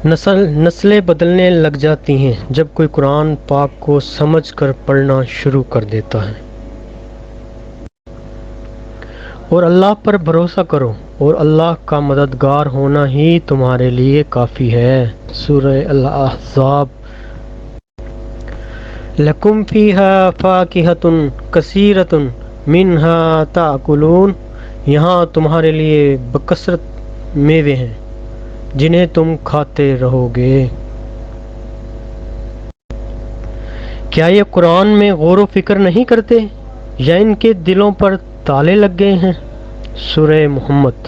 نسلیں بدلنے لگ جاتی ہیں جب کوئی قرآن پاک کو سمجھ کر پڑھنا شروع کر دیتا ہے۔ اور اللہ پر بھروسہ کرو اور اللہ کا مددگار ہونا ہی تمہارے لیے کافی ہے۔ سورہ الاحزاب۔ لَکُم فِیہا فَاکِہَۃٌ کَثِیرَۃٌ مِنْہا تَأْکُلُونَ، یہاں تمہارے لیے بکثرت میوے ہیں جنہیں تم کھاتے رہو گے۔ کیا یہ قرآن میں غور و فکر نہیں کرتے یا ان کے دلوں پر تالے لگ گئے ہیں؟ سورہ محمد۔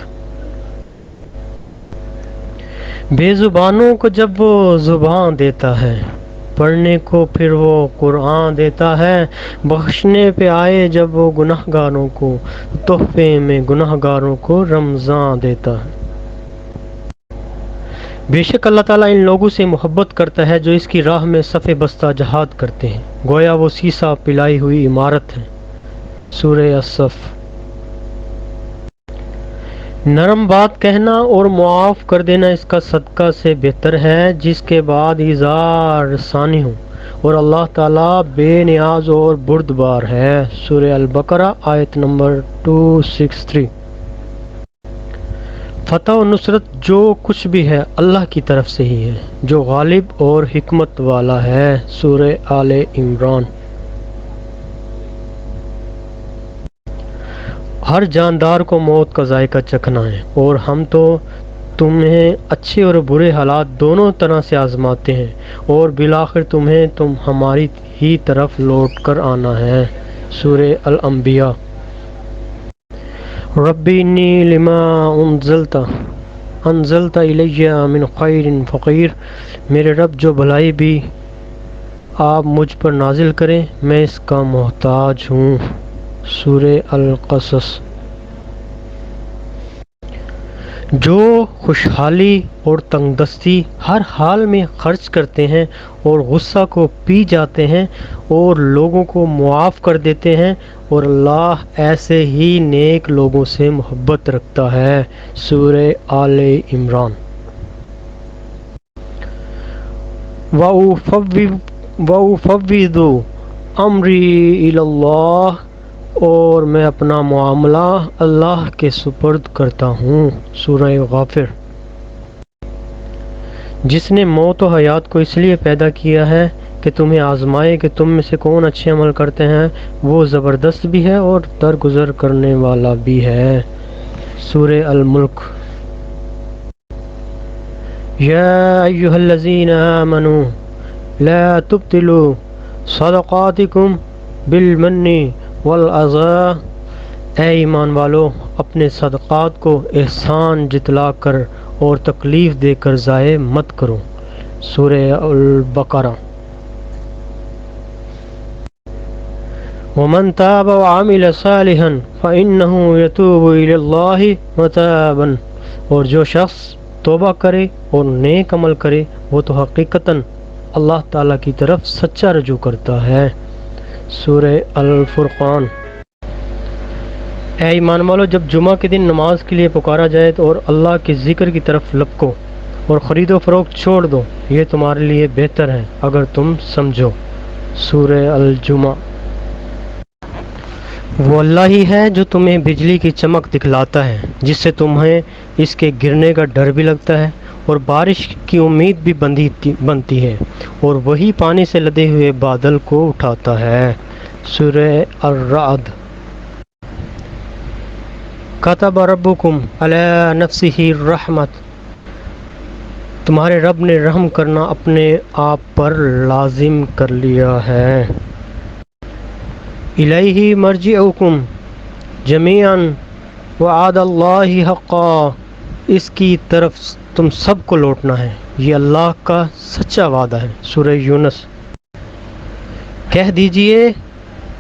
بے زبانوں کو جب وہ زبان دیتا ہے پڑھنے کو، پھر وہ قرآن دیتا ہے بخشنے پہ آئے جب وہ گناہ گاروں کو تحفے میں گناہ گاروں کو رمضان دیتا ہے۔ بے شک اللہ تعالیٰ ان لوگوں سے محبت کرتا ہے جو اس کی راہ میں صف بستہ جہاد کرتے ہیں، گویا وہ سیسا پلائی ہوئی عمارت ہے۔ سورہ الصف۔ نرم بات کہنا اور معاف کر دینا اس کا صدقہ سے بہتر ہے جس کے بعد اظہار ثانی ہو، اور اللہ تعالیٰ بے نیاز اور بردبار ہے۔ سورہ البقرہ آیت نمبر 263۔ فتح و نصرت جو کچھ بھی ہے اللہ کی طرف سے ہی ہے جو غالب اور حکمت والا ہے۔ سورہ آل عمران۔ ہر جاندار کو موت کا ذائقہ چکھنا ہے، اور ہم تو تمہیں اچھے اور برے حالات دونوں طرح سے آزماتے ہیں، اور بالآخر تم ہماری ہی طرف لوٹ کر آنا ہے۔ سورہ الانبیاء۔ ربی انی لما انزلت الی من خیر فقیر، میرے رب جو بھلائی بھی آپ مجھ پر نازل کریں میں اس کا محتاج ہوں۔ سورہ القصص۔ جو خوشحالی اور تنگ دستی ہر حال میں خرچ کرتے ہیں اور غصہ کو پی جاتے ہیں اور لوگوں کو معاف کر دیتے ہیں، اور اللہ ایسے ہی نیک لوگوں سے محبت رکھتا ہے۔ سورہ آل عمران۔ وَأُفَوِّضُ أَمْرِي إِلَى اللَّهِ، اور میں اپنا معاملہ اللہ کے سپرد کرتا ہوں۔ سورہ غافر۔ جس نے موت و حیات کو اس لیے پیدا کیا ہے کہ تمہیں آزمائے کہ تم میں سے کون اچھے عمل کرتے ہیں، وہ زبردست بھی ہے اور درگزر کرنے والا بھی ہے۔ سورہ الملک۔ یا ایھا الذین آمنوا لا تبطلوا صدقاتکم بالمن والاذی، اے ایمان والو اپنے صدقات کو احسان جتلا کر اور تکلیف دے کر ضائع مت کرو۔ سورہ البقرہ۔ ومن تاب وعمل صالحا فإنه يتوب إلى الله متابا، اور جو شخص توبہ کرے اور نیک عمل کرے وہ تو حقیقتاً اللہ تعالیٰ کی طرف سچا رجوع کرتا ہے۔ سورہ الفرقان۔ اے ایمان والو جب جمعہ کے دن نماز کے لیے پکارا جائے تو اور اللہ کے ذکر کی طرف لپکو اور خرید و فروخت چھوڑ دو، یہ تمہارے لیے بہتر ہے اگر تم سمجھو۔ سورہ الجمعہ۔ وہ اللہ ہی ہے جو تمہیں بجلی کی چمک دکھلاتا ہے جس سے تمہیں اس کے گرنے کا ڈر بھی لگتا ہے اور بارش کی امید بھی بنتی ہے، اور وہی پانی سے لدے ہوئے بادل کو اٹھاتا ہے۔ سورہ الرعد۔ کتب ربکم علی نفسہ الرحمۃ، تمہارے رب نے رحم کرنا اپنے آپ پر لازم کر لیا ہے۔ الیہ مرجعکم جمیعا وعد اللہ حقا، اس کی طرف تم سب کو لوٹنا ہے، یہ اللہ کا سچا وعدہ ہے۔ سورہ یونس۔ کہہ دیجئے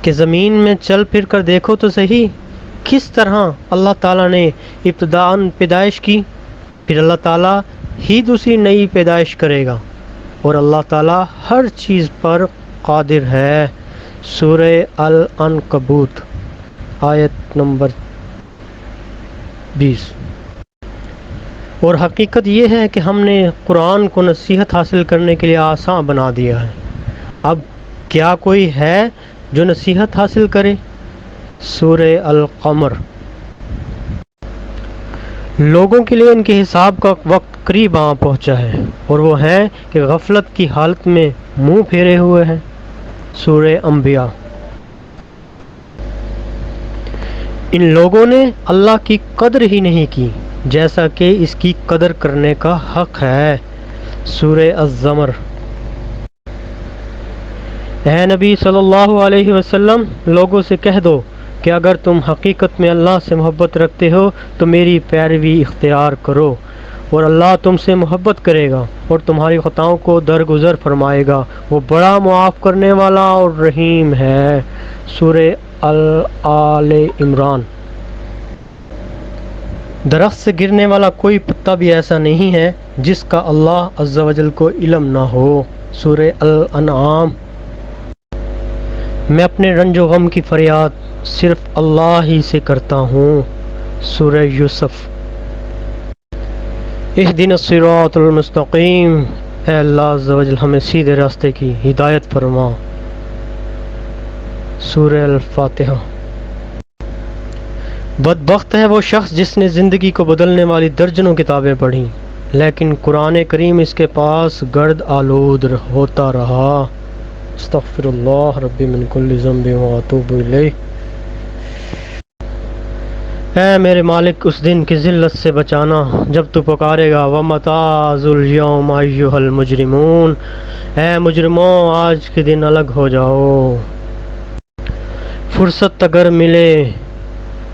کہ زمین میں چل پھر کر دیکھو تو صحیح کس طرح اللہ تعالیٰ نے ابتداءً پیدائش کی، پھر اللہ تعالیٰ ہی دوسری نئی پیدائش کرے گا، اور اللہ تعالیٰ ہر چیز پر قادر ہے۔ سورہ العنکبوت آیت نمبر 20۔ اور حقیقت یہ ہے کہ ہم نے قرآن کو نصیحت حاصل کرنے کے لیے آسان بنا دیا ہے۔ اب کیا کوئی ہے جو نصیحت حاصل کرے؟ سورہ القمر۔ لوگوں کے لیے ان کے حساب کا وقت قریب آ پہنچا ہے اور وہ ہیں کہ غفلت کی حالت میں منہ پھیرے ہوئے ہیں۔ سورہ انبیاء۔ ان لوگوں نے اللہ کی قدر ہی نہیں کی جیسا کہ اس کی قدر کرنے کا حق ہے۔ سورہ الزمر۔ اے نبی صلی اللہ علیہ وسلم، لوگوں سے کہہ دو کہ اگر تم حقیقت میں اللہ سے محبت رکھتے ہو تو میری پیروی اختیار کرو، اور اللہ تم سے محبت کرے گا اور تمہاری خطاؤں کو درگزر فرمائے گا، وہ بڑا معاف کرنے والا اور رحیم ہے۔ سورہ آل عمران۔ درخت سے گرنے والا کوئی پتا بھی ایسا نہیں ہے جس کا اللہ عز و جل کو علم نہ ہو۔ سورہ الانعام۔ میں اپنے رنج و غم کی فریاد صرف اللہ ہی سے کرتا ہوں۔ سورہ یوسف۔ اہدنا الصراط المستقیم، اے اللہ عز و جل ہمیں سیدھے راستے کی ہدایت فرما۔ سورہ الفاتحہ۔ بدبخت ہے وہ شخص جس نے زندگی کو بدلنے والی درجنوں کتابیں پڑھیں لیکن قرآن کریم اس کے پاس گرد آلود ہوتا رہا۔ استغفر اللہ ربی من کل ذنب واتوب الیہ۔ اے میرے مالک، اس دن کی ذلت سے بچانا جب تو پکارے گا وَمَتَازُ الْيَوْمَ أَيُّهَا الْمُجْرِمُونَ، اے مجرموں آج کے دن الگ ہو جاؤ۔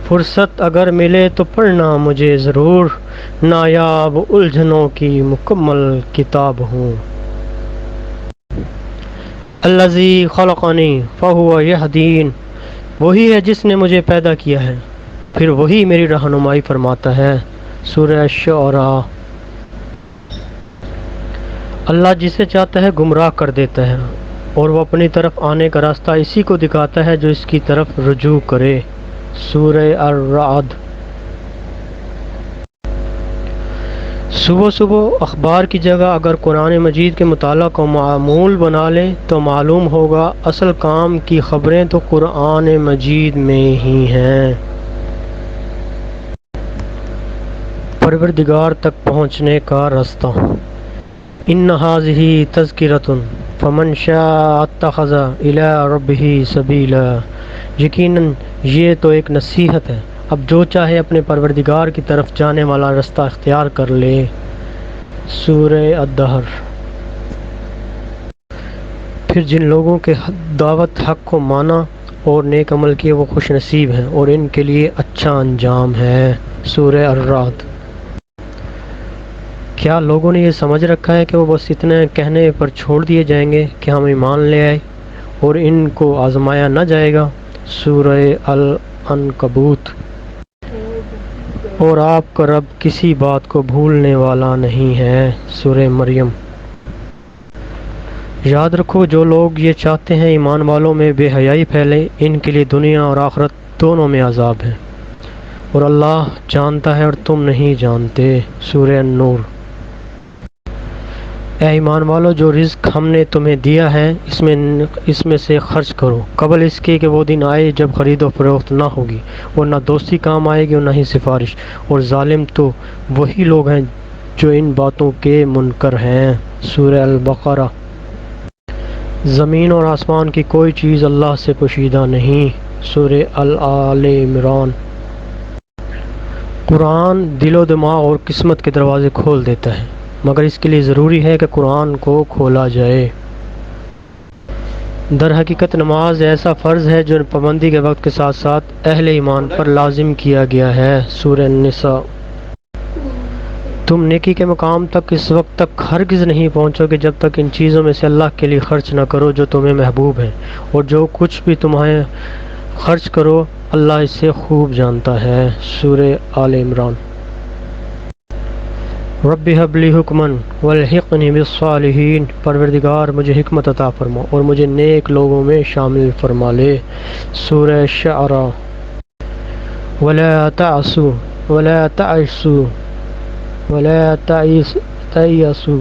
فرصت اگر ملے تو پڑھنا مجھے ضرور، نایاب الجھنوں کی مکمل کتاب ہوں۔ الذی خلقنی فہو یہدین، وہی ہے جس نے مجھے پیدا کیا ہے پھر وہی میری رہنمائی فرماتا ہے۔ سورہ الشعراء۔ اللہ جسے چاہتا ہے گمراہ کر دیتا ہے اور وہ اپنی طرف آنے کا راستہ اسی کو دکھاتا ہے جو اس کی طرف رجوع کرے۔ سورہ الرعد۔ صبح صبح اخبار کی جگہ اگر قرآن مجید کے مطالعہ کو معمول بنا لیں تو معلوم ہوگا اصل کام کی خبریں تو قرآن مجید میں ہی ہیں۔ پروردگار تک پہنچنے کا راستہ۔ ان ھذہ تذکرۃ فمن شاء اتخذ الی ربہ سبیلا، یقیناً یہ تو ایک نصیحت ہے، اب جو چاہے اپنے پروردگار کی طرف جانے والا راستہ اختیار کر لے۔ سورہ الدہر۔ پھر جن لوگوں کے دعوت حق کو مانا اور نیک عمل کیے وہ خوش نصیب ہیں اور ان کے لیے اچھا انجام ہے۔ سورہ الرعد۔ کیا لوگوں نے یہ سمجھ رکھا ہے کہ وہ بس اتنے کہنے پر چھوڑ دیے جائیں گے کہ ہم ایمان لے آئے اور ان کو آزمایا نہ جائے گا؟ سورہ العنکبوت۔ اور آپ کا رب کسی بات کو بھولنے والا نہیں ہے۔ سورہ مریم۔ یاد رکھو جو لوگ یہ چاہتے ہیں ایمان والوں میں بے حیائی پھیلے، ان کے لیے دنیا اور آخرت دونوں میں عذاب ہے، اور اللہ جانتا ہے اور تم نہیں جانتے۔ سورہ النور۔ اے ایمان والو، جو رزق ہم نے تمہیں دیا ہے اس میں سے خرچ کرو قبل اس کے کہ وہ دن آئے جب خرید و فروخت نہ ہوگی اور نہ دوستی کام آئے گی اور نہ ہی سفارش، اور ظالم تو وہی لوگ ہیں جو ان باتوں کے منکر ہیں۔ سورہ البقرہ۔ زمین اور آسمان کی کوئی چیز اللہ سے پوشیدہ نہیں۔ سورہ آل عمران۔ قرآن دل و دماغ اور قسمت کے دروازے کھول دیتا ہے، مگر اس کے لیے ضروری ہے کہ قرآن کو کھولا جائے۔ در حقیقت نماز ایسا فرض ہے جو پابندی کے وقت کے ساتھ ساتھ اہل ایمان پر لازم کیا گیا ہے۔ سورہ النساء۔ تم نیکی کے مقام تک اس وقت تک ہرگز نہیں پہنچو گے جب تک ان چیزوں میں سے اللہ کے لیے خرچ نہ کرو جو تمہیں محبوب ہیں، اور جو کچھ بھی تمہیں خرچ کرو اللہ اس سے خوب جانتا ہے۔ سورہ آل عمران۔ رب ہب لی حکما والحقنی بالصالحین، پروردگار مجھے حکمت عطا فرما اور مجھے نیک لوگوں میں شامل فرما لے۔ سورہ الشعراء۔ ولا تعصوا ولا تیأسوا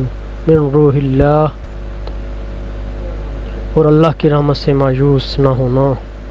من روح اللہ، اور اللہ کی رحمت سے مایوس نہ ہونا۔